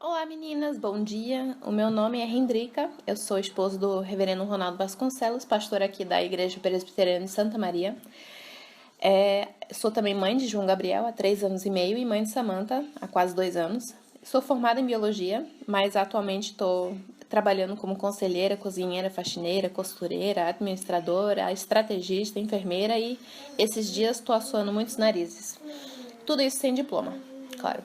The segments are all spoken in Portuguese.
Olá meninas, bom dia. O meu nome é Rendrica, eu sou esposa do reverendo Ronaldo Vasconcelos, pastor aqui da Igreja Presbiteriana de Santa Maria. Sou também mãe de João Gabriel há 3 anos e meio e mãe de Samantha há quase 2 anos. Sou formada em biologia, mas atualmente estou trabalhando como conselheira, cozinheira, faxineira, costureira, administradora, estrategista, enfermeira e esses dias estou assoando muitos narizes. Tudo isso sem diploma, claro.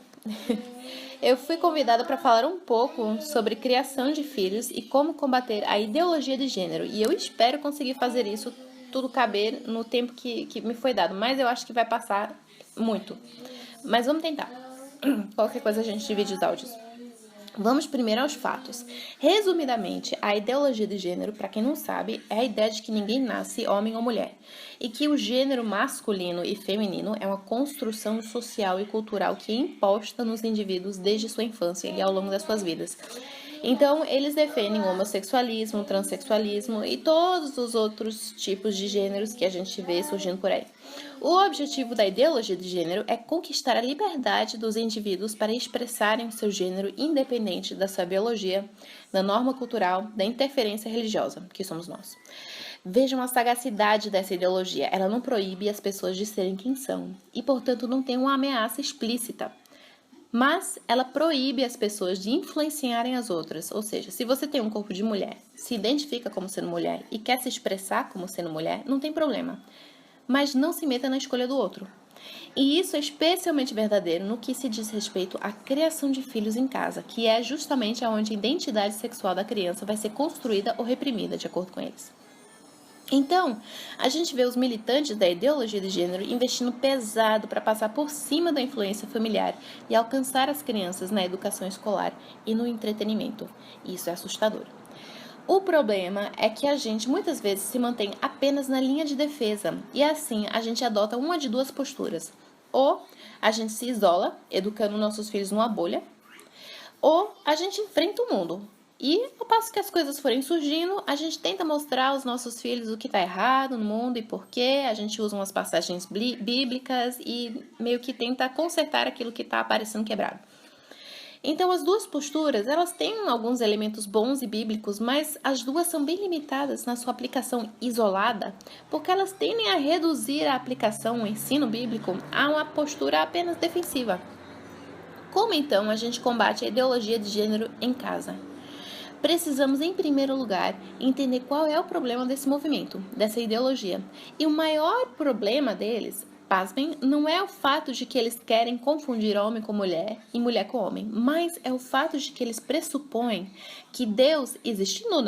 Eu fui convidada para falar um pouco sobre criação de filhos e como combater a ideologia de gênero. E eu espero conseguir fazer isso tudo caber no tempo que me foi dado. Mas eu acho que vai passar muito. Mas vamos tentar. Qualquer coisa a gente divide os áudios. Vamos primeiro aos fatos. Resumidamente, a ideologia de gênero, para quem não sabe, é a ideia de que ninguém nasce homem ou mulher e que o gênero masculino e feminino é uma construção social e cultural que é imposta nos indivíduos desde sua infância e ao longo das suas vidas. Então, eles defendem o homossexualismo, o transexualismo e todos os outros tipos de gêneros que a gente vê surgindo por aí. O objetivo da ideologia de gênero é conquistar a liberdade dos indivíduos para expressarem o seu gênero independente da sua biologia, da norma cultural, da interferência religiosa, que somos nós. Vejam a sagacidade dessa ideologia. Ela não proíbe as pessoas de serem quem são e, portanto, não tem uma ameaça explícita. Mas ela proíbe as pessoas de influenciarem as outras. Ou seja, se você tem um corpo de mulher, se identifica como sendo mulher e quer se expressar como sendo mulher, não tem problema. Mas não se meta na escolha do outro. E isso é especialmente verdadeiro no que se diz respeito à criação de filhos em casa, que é justamente onde a identidade sexual da criança vai ser construída ou reprimida, de acordo com eles. Então, a gente vê os militantes da ideologia de gênero investindo pesado para passar por cima da influência familiar e alcançar as crianças na educação escolar e no entretenimento. Isso é assustador. O problema é que a gente muitas vezes se mantém apenas na linha de defesa e assim a gente adota uma de duas posturas. Ou a gente se isola, educando nossos filhos numa bolha, ou a gente enfrenta o mundo. E ao passo que as coisas forem surgindo, a gente tenta mostrar aos nossos filhos o que está errado no mundo e por quê. A gente usa umas passagens bíblicas e meio que tenta consertar aquilo que está aparecendo quebrado. Então, as duas posturas, elas têm alguns elementos bons e bíblicos, mas as duas são bem limitadas na sua aplicação isolada, porque elas tendem a reduzir a aplicação, o ensino bíblico, a uma postura apenas defensiva. Como então a gente combate a ideologia de gênero em casa? Precisamos, em primeiro lugar, entender qual é o problema desse movimento, dessa ideologia. E o maior problema deles, pasmem, não é o fato de que eles querem confundir homem com mulher e mulher com homem, mas é o fato de que eles pressupõem que Deus, existindo ou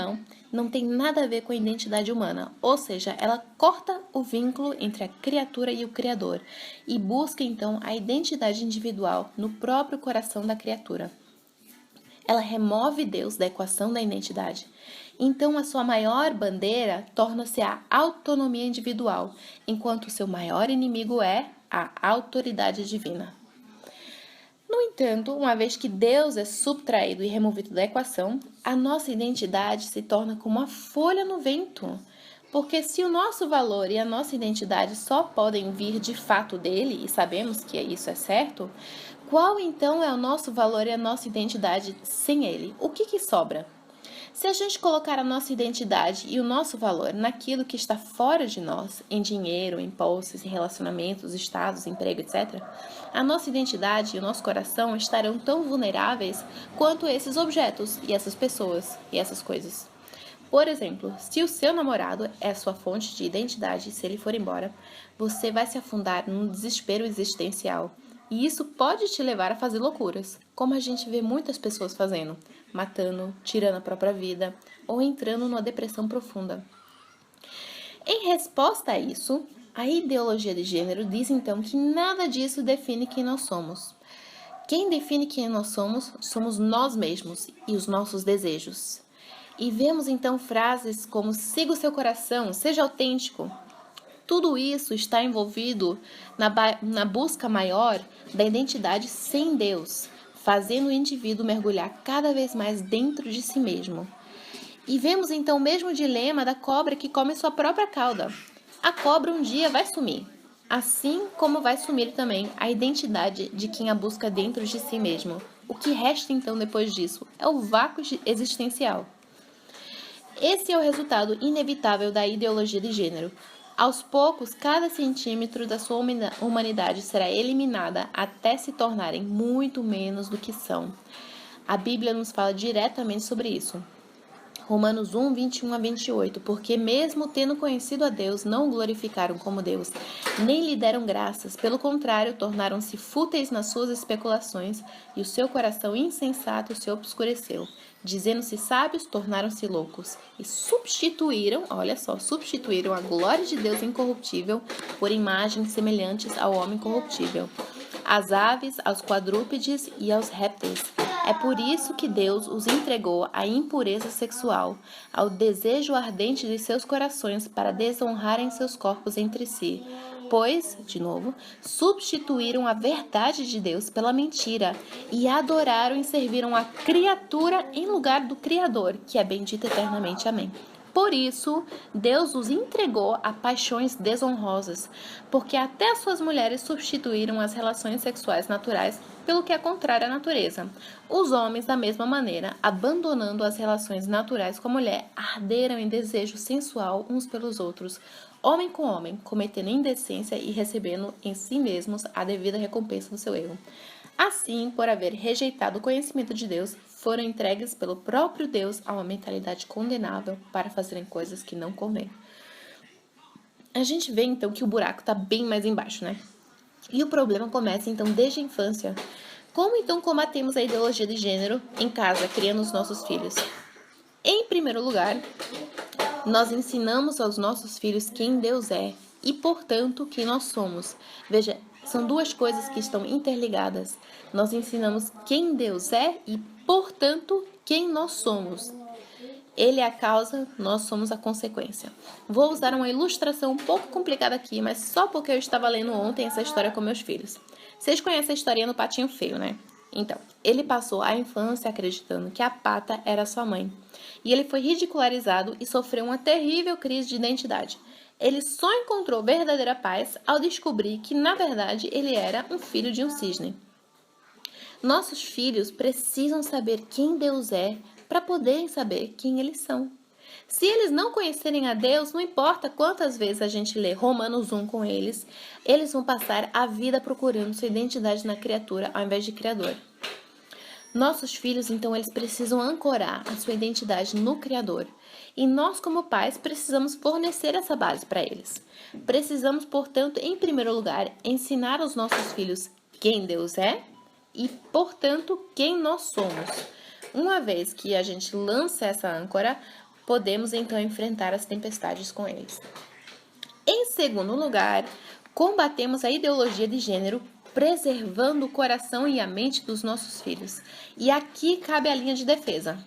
não tem nada a ver com a identidade humana, ou seja, ela corta o vínculo entre a criatura e o Criador e busca então a identidade individual no próprio coração da criatura. Ela remove Deus da equação da identidade. Então, a sua maior bandeira torna-se a autonomia individual, enquanto o seu maior inimigo é a autoridade divina. No entanto, uma vez que Deus é subtraído e removido da equação, a nossa identidade se torna como uma folha no vento. Porque se o nosso valor e a nossa identidade só podem vir de fato dele, e sabemos que isso é certo, qual então é o nosso valor e a nossa identidade sem ele? O que sobra? Se a gente colocar a nossa identidade e o nosso valor naquilo que está fora de nós, em dinheiro, em posses, em relacionamentos, estados, emprego, etc., a nossa identidade e o nosso coração estarão tão vulneráveis quanto esses objetos e essas pessoas e essas coisas. Por exemplo, se o seu namorado é a sua fonte de identidade e se ele for embora, você vai se afundar num desespero existencial. E isso pode te levar a fazer loucuras, como a gente vê muitas pessoas fazendo, matando, tirando a própria vida ou entrando numa depressão profunda. Em resposta a isso, a ideologia de gênero diz então que nada disso define quem nós somos. Quem define quem nós somos nós mesmos e os nossos desejos. E vemos então frases como siga o seu coração, seja autêntico. Tudo isso está envolvido na busca maior da identidade sem Deus, fazendo o indivíduo mergulhar cada vez mais dentro de si mesmo. E vemos então o mesmo dilema da cobra que come sua própria cauda. A cobra um dia vai sumir, assim como vai sumir também a identidade de quem a busca dentro de si mesmo, O que resta então depois disso é o vácuo existencial. Esse é o resultado inevitável da ideologia de gênero. Aos poucos, cada centímetro da sua humanidade será eliminada até se tornarem muito menos do que são. A Bíblia nos fala diretamente sobre isso. Romanos 1, 21 a 28, porque mesmo tendo conhecido a Deus, não o glorificaram como Deus, nem lhe deram graças, pelo contrário, tornaram-se fúteis nas suas especulações, e o seu coração insensato se obscureceu. Dizendo-se sábios, tornaram-se loucos, e substituíram a glória de Deus incorruptível por imagens semelhantes ao homem corruptível, às aves, aos quadrúpedes e aos répteis. É por isso que Deus os entregou à impureza sexual, ao desejo ardente de seus corações para desonrarem seus corpos entre si. Pois, de novo, substituíram a verdade de Deus pela mentira e adoraram e serviram a criatura em lugar do Criador, que é bendito eternamente. Amém. Por isso, Deus os entregou a paixões desonrosas, porque até as suas mulheres substituíram as relações sexuais naturais pelo que é contrário à natureza. Os homens, da mesma maneira, abandonando as relações naturais com a mulher, arderam em desejo sensual uns pelos outros, homem com homem, cometendo indecência e recebendo em si mesmos a devida recompensa do seu erro. Assim, por haver rejeitado o conhecimento de Deus, foram entregues pelo próprio Deus a uma mentalidade condenável para fazerem coisas que não convêm. A gente vê, então, que o buraco está bem mais embaixo, né? E o problema começa, então, desde a infância. Como, então, combatemos a ideologia de gênero em casa, criando os nossos filhos? Em primeiro lugar, nós ensinamos aos nossos filhos quem Deus é e, portanto, quem nós somos. Veja, são duas coisas que estão interligadas. Nós ensinamos quem Deus é e, portanto, quem nós somos. Ele é a causa, nós somos a consequência. Vou usar uma ilustração um pouco complicada aqui, mas só porque eu estava lendo ontem essa história com meus filhos. Vocês conhecem a historinha do patinho feio, né? Então, ele passou a infância acreditando que a pata era sua mãe. E ele foi ridicularizado e sofreu uma terrível crise de identidade. Ele só encontrou verdadeira paz ao descobrir que, na verdade, ele era um filho de um cisne. Nossos filhos precisam saber quem Deus é para poderem saber quem eles são. Se eles não conhecerem a Deus, não importa quantas vezes a gente lê Romanos 1 com eles, eles vão passar a vida procurando sua identidade na criatura ao invés de Criador. Nossos filhos, então, eles precisam ancorar a sua identidade no Criador. E nós, como pais, precisamos fornecer essa base para eles. Precisamos, portanto, em primeiro lugar, ensinar aos nossos filhos quem Deus é e, portanto, quem nós somos. Uma vez que a gente lança essa âncora, podemos, então, enfrentar as tempestades com eles. Em segundo lugar, combatemos a ideologia de gênero preservando o coração e a mente dos nossos filhos. E aqui cabe a linha de defesa.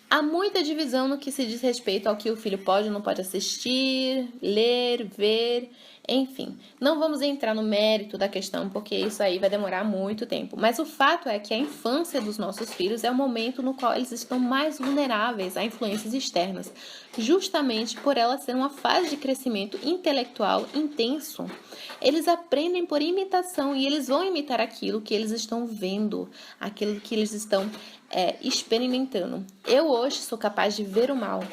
Há muita divisão no que se diz respeito ao que o filho pode ou não pode assistir, ler, ver, enfim. Não vamos entrar no mérito da questão, porque isso aí vai demorar muito tempo. Mas o fato é que a infância dos nossos filhos é o momento no qual eles estão mais vulneráveis a influências externas, justamente por ela ser uma fase de crescimento intelectual intenso. Eles aprendem por imitação e eles vão imitar aquilo que eles estão vendo, aquilo que eles estão experimentando. Eu hoje sou capaz de ver o mal.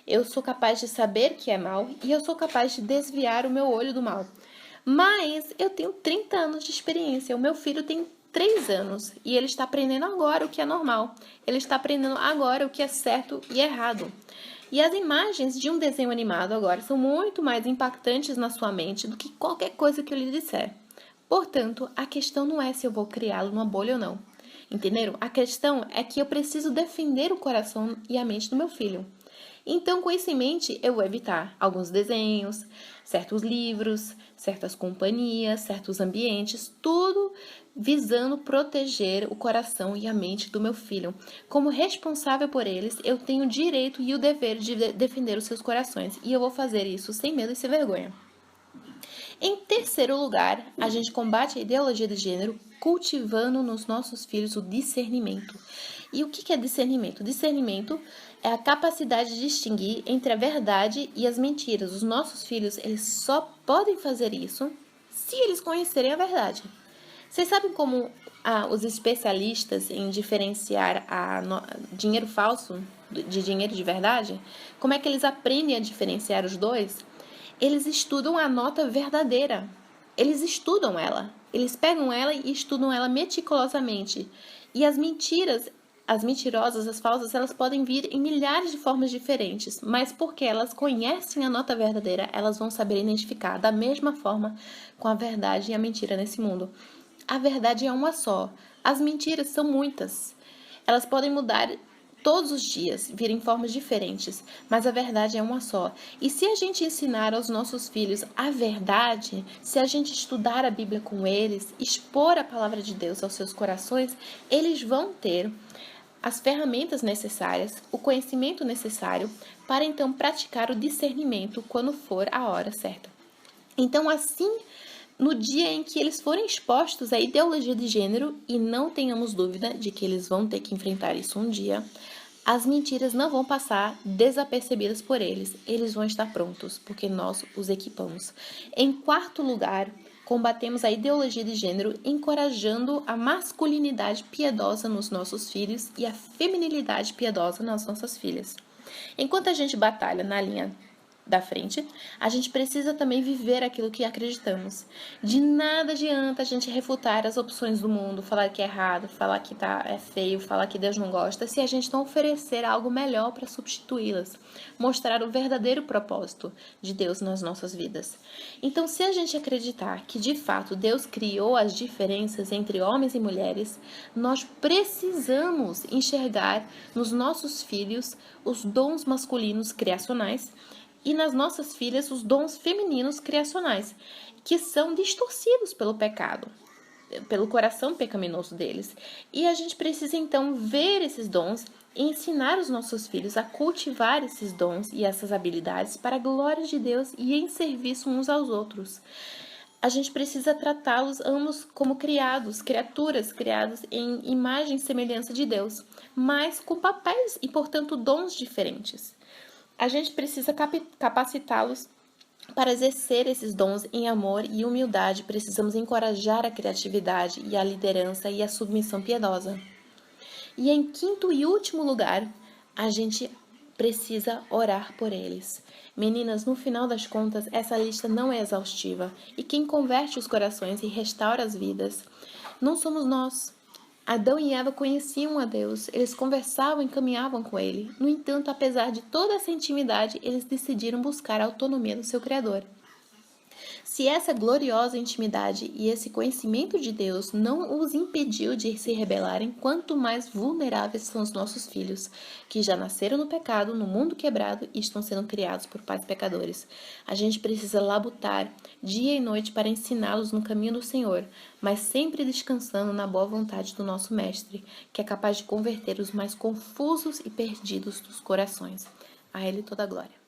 Eu sou capaz de saber que é mal e eu sou capaz de desviar o meu olho do mal. Mas eu tenho 30 anos de experiência. O meu filho tem 3 anos e ele está aprendendo agora o que é normal. Ele está aprendendo agora o que é certo e errado. E as imagens de um desenho animado agora são muito mais impactantes na sua mente do que qualquer coisa que eu lhe disser. Portanto, a questão não é se eu vou criá-lo numa bolha ou não. Entenderam? A questão é que eu preciso defender o coração e a mente do meu filho. Então, com isso em mente, eu vou evitar alguns desenhos, certos livros, certas companhias, certos ambientes, tudo visando proteger o coração e a mente do meu filho. Como responsável por eles, eu tenho o direito e o dever de defender os seus corações. E eu vou fazer isso sem medo e sem vergonha. Em terceiro lugar, a gente combate a ideologia de gênero cultivando nos nossos filhos o discernimento. E o que é discernimento? Discernimento é a capacidade de distinguir entre a verdade e as mentiras. Os nossos filhos, eles só podem fazer isso se eles conhecerem a verdade. Vocês sabem como Os especialistas em diferenciar dinheiro falso de dinheiro de verdade, como é que eles aprendem a diferenciar os dois? Eles estudam a nota verdadeira. Eles estudam ela. Eles pegam ela e estudam ela meticulosamente. E as mentirosas, as falsas, elas podem vir em milhares de formas diferentes, mas porque elas conhecem a nota verdadeira, elas vão saber identificar da mesma forma com a verdade e a mentira nesse mundo. A verdade é uma só. As mentiras são muitas. Elas podem mudar todos os dias, vir em formas diferentes, mas a verdade é uma só. E se a gente ensinar aos nossos filhos a verdade, se a gente estudar a Bíblia com eles, expor a palavra de Deus aos seus corações, eles vão ter as ferramentas necessárias, o conhecimento necessário para então praticar o discernimento quando for a hora certa. Então, assim, no dia em que eles forem expostos à ideologia de gênero, e não tenhamos dúvida de que eles vão ter que enfrentar isso um dia, as mentiras não vão passar desapercebidas por eles. Eles vão estar prontos, porque nós os equipamos. Em quarto lugar, combatemos a ideologia de gênero, encorajando a masculinidade piedosa nos nossos filhos e a feminilidade piedosa nas nossas filhas. Enquanto a gente batalha na linha da frente, a gente precisa também viver aquilo que acreditamos. De nada adianta a gente refutar as opções do mundo, falar que é errado, falar que é feio, falar que Deus não gosta, se a gente não oferecer algo melhor para substituí-las, mostrar o verdadeiro propósito de Deus nas nossas vidas. Então, se a gente acreditar que de fato Deus criou as diferenças entre homens e mulheres, nós precisamos enxergar nos nossos filhos os dons masculinos criacionais e nas nossas filhas os dons femininos criacionais, que são distorcidos pelo pecado, pelo coração pecaminoso deles. E a gente precisa então ver esses dons e ensinar os nossos filhos a cultivar esses dons e essas habilidades para a glória de Deus e em serviço uns aos outros. A gente precisa tratá-los ambos como criaturas criadas em imagem e semelhança de Deus, mas com papéis e, portanto, dons diferentes. A gente precisa capacitá-los para exercer esses dons em amor e humildade. Precisamos encorajar a criatividade e a liderança e a submissão piedosa. E em quinto e último lugar, a gente precisa orar por eles. Meninas, no final das contas, essa lista não é exaustiva. E quem converte os corações e restaura as vidas não somos nós. Adão e Eva conheciam a Deus, eles conversavam e caminhavam com Ele. No entanto, apesar de toda essa intimidade, eles decidiram buscar a autonomia do seu Criador. Se essa gloriosa intimidade e esse conhecimento de Deus não os impediu de se rebelarem, quanto mais vulneráveis são os nossos filhos, que já nasceram no pecado, no mundo quebrado e estão sendo criados por pais pecadores. A gente precisa labutar dia e noite para ensiná-los no caminho do Senhor, mas sempre descansando na boa vontade do nosso Mestre, que é capaz de converter os mais confusos e perdidos dos corações. A Ele toda a glória.